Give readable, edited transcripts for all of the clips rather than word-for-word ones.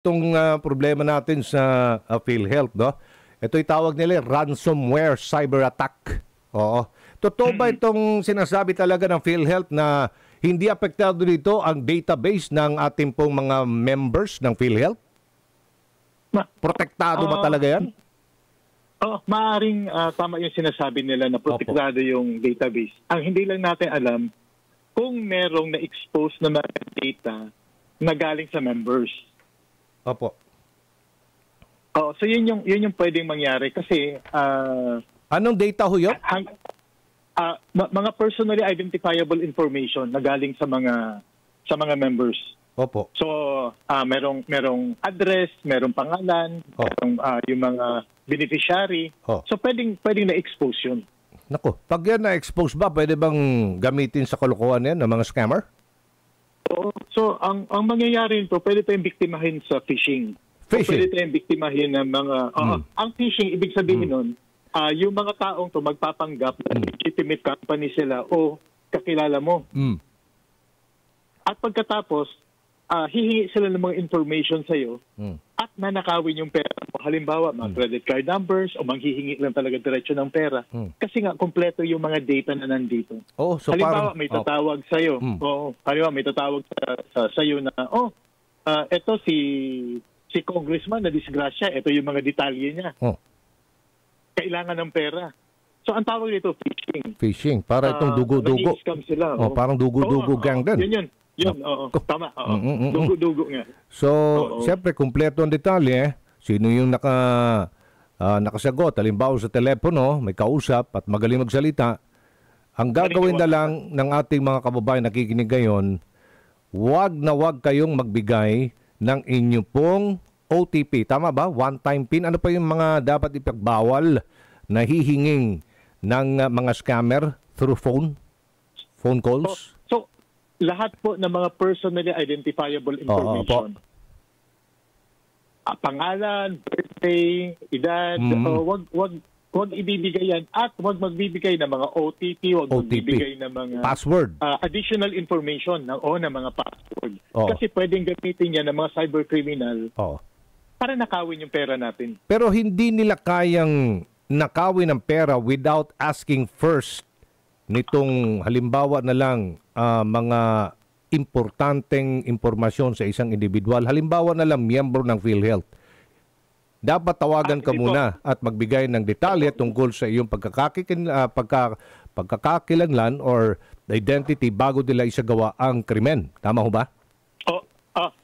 itong problema natin sa PhilHealth, no? Ito'y tawag nila ransomware cyber attack. Oo. Totoo ba itong sinasabi talaga ng PhilHealth na hindi apektado dito ang database ng ating pong mga members ng PhilHealth? Protektado ba talaga yan? Maaaring tama yung sinasabi nila na protektado yung database. Ang hindi lang natin alam kung merong na-expose na mga data na galing sa members. Opo. So yun yung pwedeng mangyari kasi anong data ho yun? Mga personally identifiable information na galing sa mga members. Opo. So merong address, merong pangalan, merong yung mga beneficiary. So pwedeng na-expose yun. Nako, pag yan na-expose ba, pwede bang gamitin sa kalokohan yan ng mga scammer? So ang mangyayari nito, pwede tayong biktimahin sa phishing. Pwede tayong biktimahin ng mga... Ang phishing, ibig sabihin nun, yung mga taong to magpapanggap na legitimate company sila o kakilala mo. At pagkatapos, hihingi sila ng mga information sa'yo at nanakawin yung pera mo. Halimbawa, mga credit card numbers o manghihingi lang talaga diretso ng pera. Kasi nga, kompleto yung mga data na nandito. So halimbawa, may tatawag sa'yo. Halimbawa, may tatawag sa'yo na, eto si congressman na disgrasya, ito yung mga detalye niya. Kailangan ng pera. So, ang tawag nito, phishing. Phishing. Para itong dugo-dugo. Nag-i-scam sila. Parang dugo-dugo gang din. Yun. Tama. Dugo-dugo nga. So, siyempre, kumpleto ang detalye. Sino yung nakasagot? Halimbawa sa telepono, may kausap at magaling magsalita. Ang gagawin na lang ng ating mga kababayan nakikinig ngayon, wag kayong magbigay ng inyong pong OTP. Tama ba? One-time PIN. Ano pa yung mga dapat ipagbawal na hihinging ng mga scammer through phone calls? So lahat po ng mga personally identifiable information. Pangalan, birthday, edad, wag ibibigay yan at wag magbibigay ng mga OTP, wag magbibigay ng mga password, additional information ng mga password. Kasi pwedeng gamitin yan ng mga cybercriminal para nakawin yung pera natin. Pero hindi nila kayang nakawin ng pera without asking first nitong halimbawa na lang mga importanteng impormasyon sa isang individual. Halimbawa na lang miyembro ng PhilHealth. Dapat tawagan ka muna at magbigay ng detalye tungkol sa iyong pagkakakilanlan or identity bago nila isagawa ang krimen. Tama ho ba?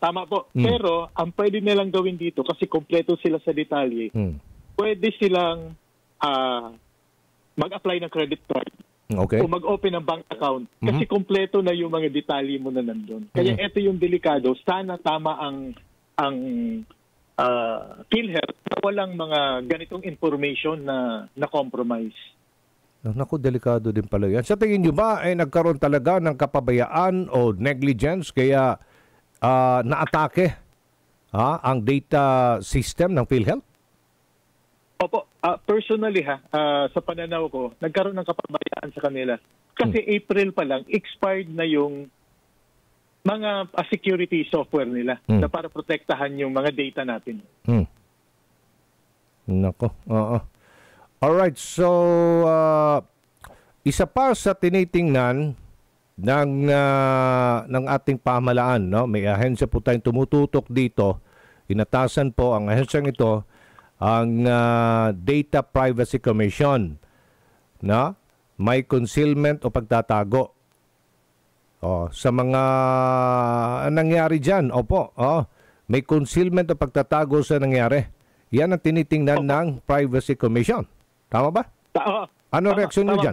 Tama po. Pero ang pwede nilang gawin dito kasi kompleto sila sa detalye, pwede silang mag-apply ng credit card o mag-open ng bank account kasi kompleto na yung mga detalye mo na nandun. Kaya ito yung delikado. Sana tama ang PhilHealth na walang mga ganitong information na compromise. Naku, delikado din pala yan. Sa tingin nyo ba ay nagkaroon talaga ng kapabayaan o negligence kaya naatake ang data system ng PhilHealth? Opo, personally sa pananaw ko, nagkaroon ng kapabayaan sa kanila. Kasi April pa lang, expired na yung mga security software nila na para protektahan yung mga data natin. Nako, alright, so isa pa sa tinitingnan ng ating pamahalaan, no? May ahensya po tayong tumututok dito. Inatasan po ang ahensyang ito ang Data Privacy Commission na may concealment o pagtatago sa mga nangyari dyan. May concealment o pagtatago sa nangyari. Yan ang tinitingnan ng Privacy Commission. Tama ba? Ano reaksyon nyo dyan?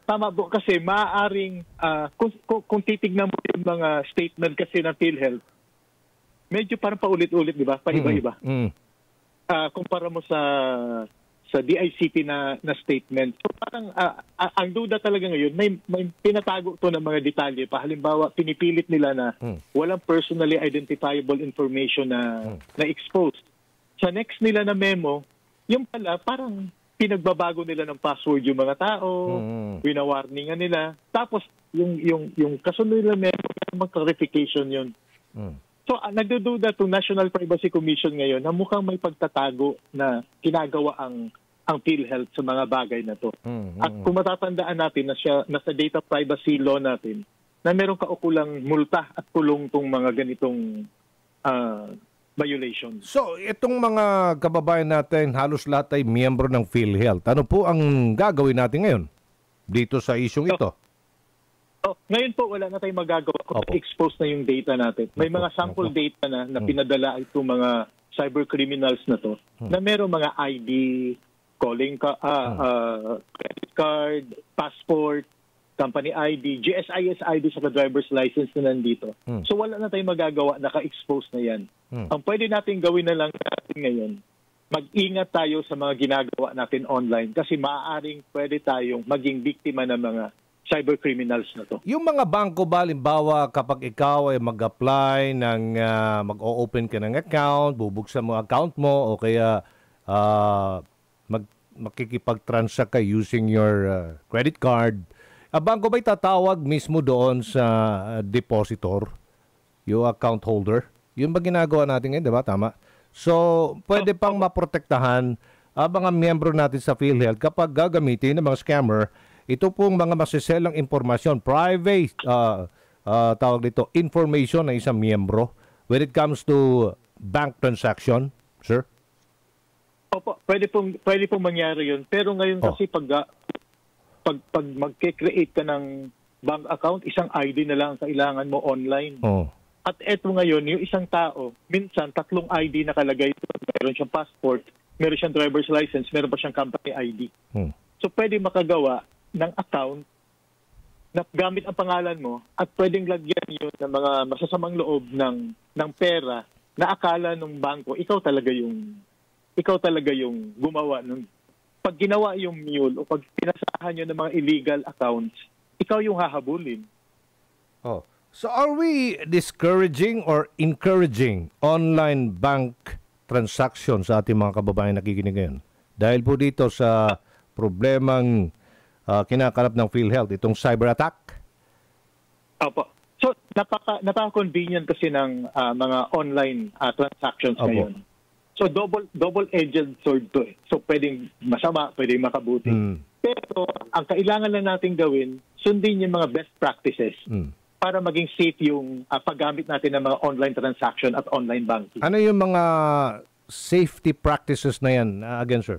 Tama po kasi maaaring kung titignan mo yung mga statement kasi ng PhilHealth, medyo parang paulit-ulit, di ba? Paiba-iba. Kumpara mo sa DICT na statement. So parang ang duda talaga ngayon, may pinatago to ng mga detalye pa. Halimbawa, pinipilit nila na walang personally identifiable information na exposed. Sa next nila na memo, yung pala parang pinagbabago nila ng password yung mga tao, winawarningan nila. Tapos yung kasunod nila memo, mag-clarification yun. So, nagdududa itong National Privacy Commission ngayon na mukhang may pagtatago na ginagawa ang PhilHealth sa mga bagay na to. At kung matatandaan natin na nasa data privacy law natin, na meron kaukulang multa at kulong tong mga ganitong violations. So, itong mga kababayan natin, halos lahat ay miyembro ng PhilHealth. Ano po ang gagawin natin ngayon dito sa isyong ito? Ngayon po, wala na tayong magagawa kung expose na yung data natin. May mga sample data na pinadala itong mga cyber criminals na to, na meron mga ID, calling credit card, passport, company ID, GSIS ID sa driver's license na nandito. So wala na tayong magagawa, naka-expose na yan. Ang pwede natin gawin na lang natin ngayon, mag-ingat tayo sa mga ginagawa natin online kasi maaaring pwede tayong maging biktima ng mga cyber criminals na to. Yung mga bangko ba, halimbawa kapag ikaw ay mag-apply ng mag-o-open ka ng account, bubuksan mo account mo o kaya makikipag-transact ka using your credit card, bangko ba'y tatawag mismo doon sa depositor, yung account holder? Yung ba ginagawa natin ngayon, di ba? Tama. So, pwede pang maprotektahan mga miyembro natin sa PhilHealth kapag gagamitin ng mga scammer ito pong mga masiselang impormasyon, private, tawag dito, information ng isang miyembro when it comes to bank transaction, sir? Opo, pwede pong mangyari yun. Pero ngayon kasi pag mag-create ka ng bank account, isang ID na lang ang kailangan mo online. At eto ngayon, yung isang tao, minsan 3 ID nakalagay ito. Meron siyang passport, meron siyang driver's license, meron pa siyang company ID. So pwede makagawa ng account na gamit ang pangalan mo at pwedeng lagyan yun ng mga masasamang loob ng pera na akala ng bangko, ikaw talaga yung gumawa nun. Pag ginawa yung mule o pag pinasahan nyo ng mga illegal accounts, ikaw yung hahabulin. So are we discouraging or encouraging online bank transactions sa ating mga kababayan nakikinig ngayon? Dahil po dito sa problemang kinakalap ng PhilHealth, itong cyber attack? Opo. So, napaka-convenient kasi ng mga online transactions ngayon. So, double-edged sword to eh. So, pwedeng masama, pwedeng makabuti. Pero, ang kailangan na natin gawin, sundin yung mga best practices para maging safe yung paggamit natin ng mga online transaction at online banking. Ano yung mga safety practices na yan, again, sir?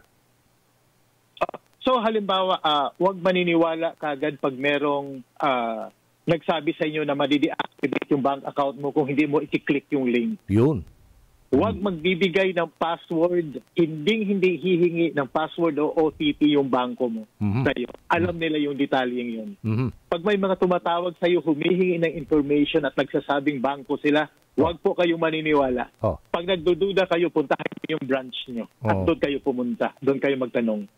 So halimbawa, huwag maniniwala kagad pag merong nagsabi sa inyo na madi-deactivate yung bank account mo kung hindi mo i-click yung link. Yun. Huwag magbibigay ng password, hindi hihingi ng password o OTP yung banko mo sa'yo. Alam nila yung detalyeng yun. Pag may mga tumatawag sa'yo, humihingi ng information at nagsasabing banko sila, huwag po kayong maniniwala. Pag nagdududa kayo, puntahan yung branch nyo. At doon kayo pumunta. Doon kayo magtanong.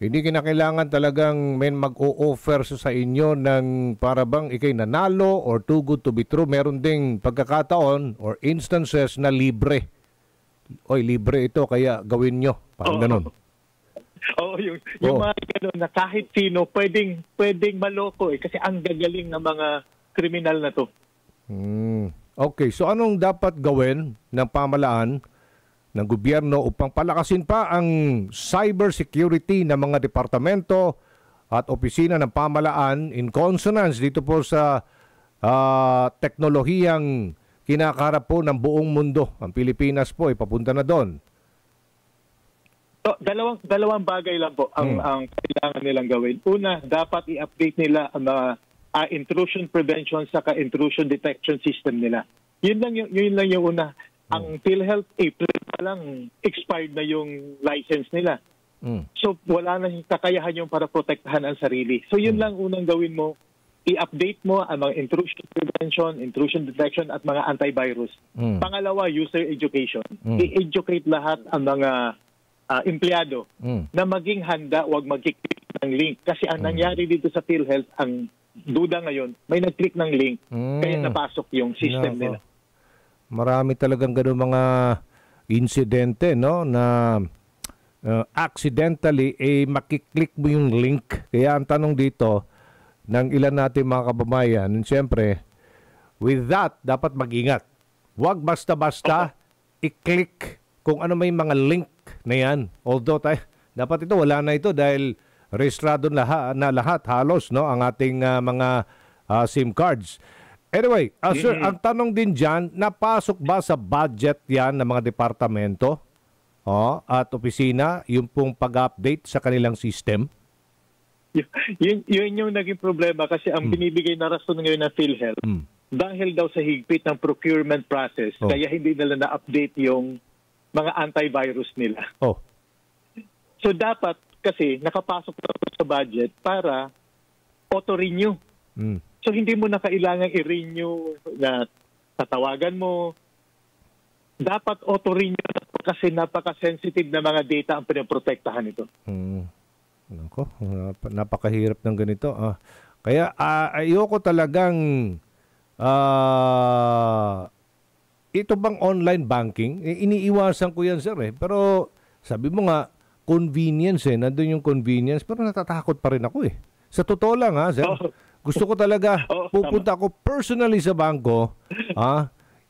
Hindi kinakailangan talagang may mag-o-offer sa inyo ng para bang ikay nanalo or too good to be true. Meron ding pagkakataon or instances na libre. Oy, libre ito, kaya gawin nyo. Parang ganun. Yung mga ganun na kahit sino, pwedeng maloko eh. Kasi ang gagaling ng mga kriminal na to. Okay, so anong dapat gawin ng pamahalaan ng gobyerno upang palakasin pa ang cybersecurity ng mga departamento at opisina ng pamahalaan in consonance dito po sa teknolohiyang kinakarap po ng buong mundo? Ang Pilipinas po ay papunta na doon. So, dalawang bagay lang po ang kailangan nilang gawin. Una, dapat i-update nila ang mga intrusion prevention saka intrusion detection system nila. Yun lang yung una. Ang PhilHealth April pa lang expired na yung license nila. So wala na yung kakayahan yung para protektahan ang sarili. So yun lang unang gawin mo. I-update mo ang mga intrusion prevention, intrusion detection at mga antivirus. Pangalawa, user education. I-educate lahat ang mga empleyado na maging handa, wag mag-click ng link. Kasi ang nangyari dito sa PhilHealth, ang duda ngayon, may nag-click ng link, kaya napasok yung system nila. Marami talagang gano'ng mga insidente, no, na accidentally makiklik mo yung link. Kaya ang tanong dito ng ilan natin mga kababayan, siyempre, with that, dapat mag-ingat. Huwag basta-basta i-click kung ano may mga link na yan. Although dapat ito, wala na ito dahil rehistrado na lahat halos, no, ang ating mga SIM cards. Anyway, sir, ang tanong din dyan, napasok ba sa budget yan ng mga departamento at opisina yung pong pag-update sa kanilang system? Yun yung naging problema kasi ang binibigay na rason ngayon ng PhilHealth dahil daw sa higpit ng procurement process, kaya hindi nila na-update yung mga antivirus nila. So dapat kasi nakapasok na sa budget para auto-renew. So hindi mo na kailangan i-renew na tatawagan mo. Dapat auto-renew kasi napaka-sensitive na mga data ang pinoprotektahan ito. Nako, napakahirap ng ganito. Kaya ayoko talagang ito bang online banking? Iniiwasan ko yan, sir. Pero sabi mo nga, convenience nandun yung convenience, pero natatakot pa rin ako Sa totoo lang sir. Gusto ko talaga, pupunta ako personally sa bangko,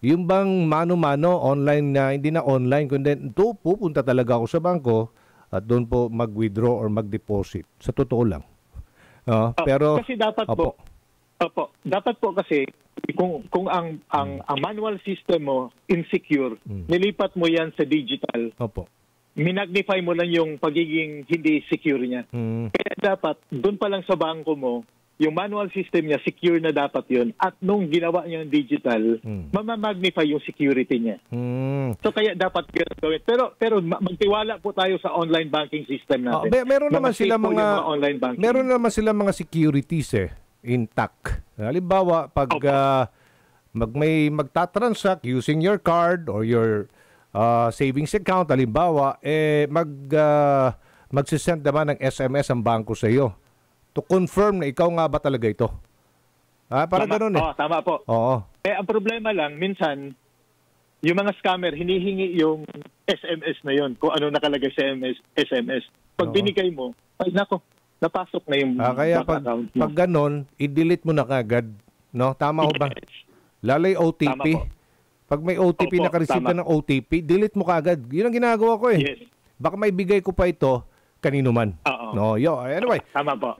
yung bang mano-mano, online na, hindi na online, kundi pupunta talaga ako sa bangko at doon po mag-withdraw or mag-deposit. Sa totoo lang. Pero kasi dapat dapat po kasi kung ang manual system mo insecure, nilipat mo yan sa digital. Minagnify mo lang yung pagiging hindi secure niya. Kaya dapat doon pa lang sa bangko mo, yung manual system niya, secure na dapat yun. At nung ginawa niya yung digital, mamamagnify yung security niya. So kaya dapat gawin. Pero magtiwala po tayo sa online banking system natin. Meron naman sila mga securities intact. Halimbawa, pag may magtatransact using your card or your savings account, halimbawa, magsisend naman ng SMS ang bangko sa iyo to confirm na ikaw nga ba talaga ito. Para ganun tama po. Ang problema lang, minsan, yung mga scammer, hinihingi yung SMS na yon kung ano nakalagay sa SMS. Pag binigay mo, ay nako, napasok na yung kaya account mo. Pag ganun, i-delete mo na kagad. No? Tama ho ba? Lalay OTP. Pag may OTP, naka-receive ka ng OTP, delete mo kagad. Yun ang ginagawa ko Yes. Baka may bigay ko pa ito kanino man. No, anyway. Tama po.